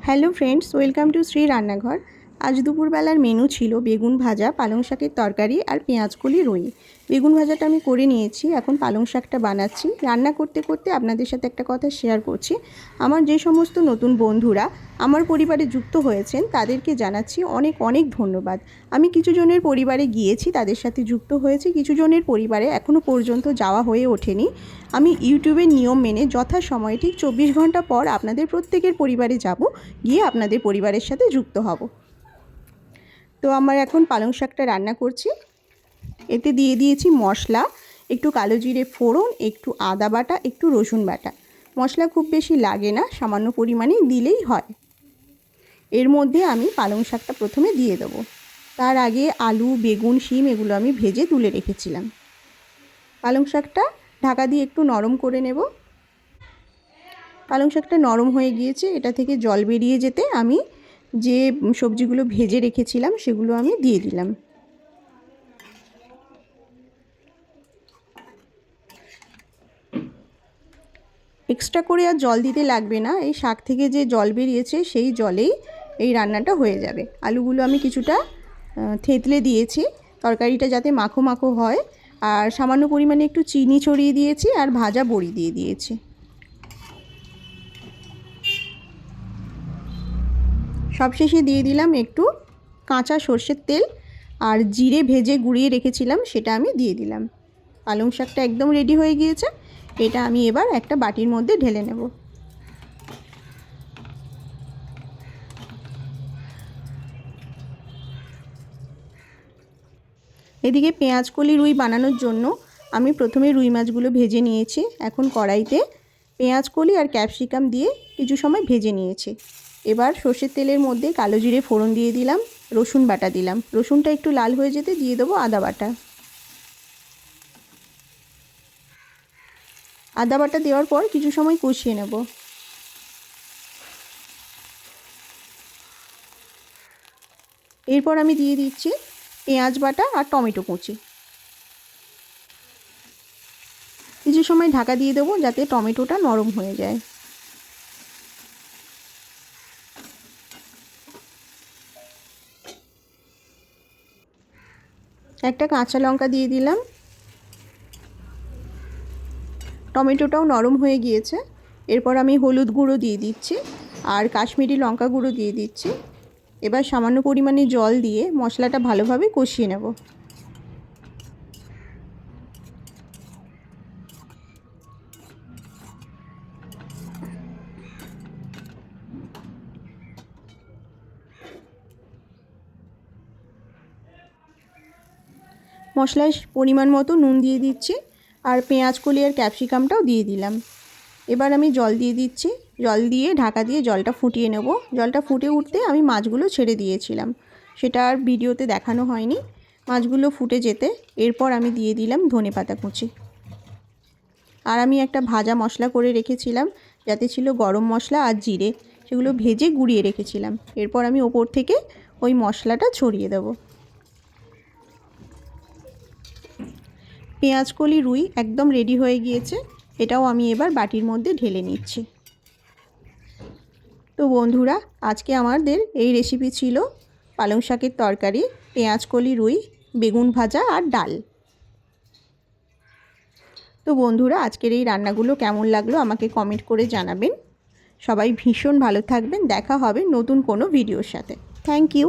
Hello friends, welcome to Shri রান্নাঘর। আজ দুপুরবেলার মেনু ছিল বেগুন ভাজা, পালং শাকের তরকারি আর পেঁয়াজকলি রুই। বেগুন ভাজাটা আমি করে নিয়েছি, এখন পালং শাকটা বানাচ্ছি। রান্না করতে করতে আপনাদের সাথে একটা কথা শেয়ার করছি। আমার যে সমস্ত নতুন বন্ধুরা আমার পরিবারে যুক্ত হয়েছেন তাদেরকে জানাচ্ছি অনেক অনেক ধন্যবাদ। আমি কিছু জনের পরিবারে গিয়েছি, তাদের সাথে যুক্ত হয়েছি, কিছু জনের পরিবারে এখনও পর্যন্ত যাওয়া হয়ে ওঠেনি। আমি ইউটিউবের নিয়ম মেনে যথাসময়ে ঠিক 24 ঘন্টা পর আপনাদের প্রত্যেকের পরিবারে যাব, গিয়ে আপনাদের পরিবারের সাথে যুক্ত হব। তো আমার এখন পালং শাকটা রান্না করছি। এতে দিয়ে দিয়েছি মশলা, একটু কালো জিরে ফোড়ন, একটু আদা বাটা, একটু রসুন বাটা। মশলা খুব বেশি লাগে না, সামান্য পরিমাণে দিলেই হয়। এর মধ্যে আমি পালং শাকটা প্রথমে দিয়ে দেবো। তার আগে আলু, বেগুন, শিম এগুলো আমি ভেজে তুলে রেখেছিলাম। পালং শাকটা ঢাকা দিয়ে একটু নরম করে নেব। পালং শাকটা নরম হয়ে গিয়েছে, এটা থেকে জল বেরিয়ে যেতে আমি যে সবজিগুলো ভেজে রেখেছিলাম সেগুলো আমি দিয়ে দিলাম। এক্সট্রা করে আর জল দিতে লাগবে না, এই শাক থেকে যে জল বেরিয়েছে সেই জলেই এই রান্নাটা হয়ে যাবে। আলুগুলো আমি কিছুটা থেতলে দিয়েছি তরকারিটা যাতে মাখো মাখো হয়, আর সামান্য পরিমাণে একটু চিনি ছড়িয়ে দিয়েছি আর ভাজা বড়ি দিয়ে দিয়েছি। সবশেষে দিয়ে দিলাম একটু কাঁচা সর্ষের তেল, আর জিরে ভেজে গুঁড়িয়ে রেখেছিলাম সেটা আমি দিয়ে দিলাম। পালং শাকটা একদম রেডি হয়ে গিয়েছে। এটা আমি এবার একটা বাটির মধ্যে ঢেলে নেব। এদিকে পেঁয়াজকলি রুই বানানোর জন্য আমি প্রথমে রুই মাছগুলো ভেজে নিয়েছি। এখন কড়াইতে পেঁয়াজকলি আর ক্যাপসিকাম দিয়ে কিছু সময় ভেজে নিয়েছি। এবার সর্ষের তেলের মধ্যে কালো জিরে ফোড়ন দিয়ে দিলাম, রসুন বাটা দিলাম। রসুনটা একটু লাল হয়ে যেতে দিয়ে দেবো আদা বাটা। আদা বাটা দেওয়ার পর কিছু সময় কষিয়ে নেব। এরপর আমি দিয়ে দিচ্ছি পেঁয়াজ বাটা আর টমেটো কুচি। কিছু সময় ঢাকা দিয়ে দেবো যাতে টমেটোটা নরম হয়ে যায়। একটা কাঁচা লঙ্কা দিয়ে দিলাম। টমেটোটাও নরম হয়ে গিয়েছে। এরপর আমি হলুদ গুঁড়ো দিয়ে দিচ্ছি আর কাশ্মীরি লঙ্কা গুঁড়ো দিয়ে দিচ্ছি। এবার সামান্য পরিমাণে জল দিয়ে মশলাটা ভালোভাবে কষিয়ে নেব। মশলায় পরিমাণ মতো নুন দিয়ে দিচ্ছি আর পেঁয়াজকলি আর ক্যাপসিকামটাও দিয়ে দিলাম। এবার আমি জল দিয়ে দিচ্ছি। জল দিয়ে ঢাকা দিয়ে জলটা ফুটিয়ে নেব। জলটা ফুটে উঠতে আমি মাছগুলো ছেড়ে দিয়েছিলাম, সেটা আর ভিডিওতে দেখানো হয়নি। মাছগুলো ফুটে যেতে এরপর আমি দিয়ে দিলাম ধনেপাতা কুচি। আর আমি একটা ভাজা মশলা করে রেখেছিলাম, যাতে ছিল গরম মশলা আর জিরে, সেগুলো ভেজে গুঁড়িয়ে রেখেছিলাম। এরপর আমি ওপর থেকে ওই মশলাটা ছড়িয়ে দেব। পেঁয়াজকলি রুই একদম রেডি হয়ে গিয়েছে। এটাও আমি এবার বাটির মধ্যে ঢেলে নিচ্ছি। তো বন্ধুরা, আজকে আমাদের এই রেসিপি ছিল পালং শাকের তরকারি, পেঁয়াজকলি রুই, বেগুন ভাজা আর ডাল। তো বন্ধুরা, আজকের এই রান্নাগুলো কেমন লাগলো আমাকে কমেন্ট করে জানাবেন। সবাই ভীষণ ভালো থাকবেন। দেখা হবে নতুন কোনো ভিডিওর সাথে। Thank you.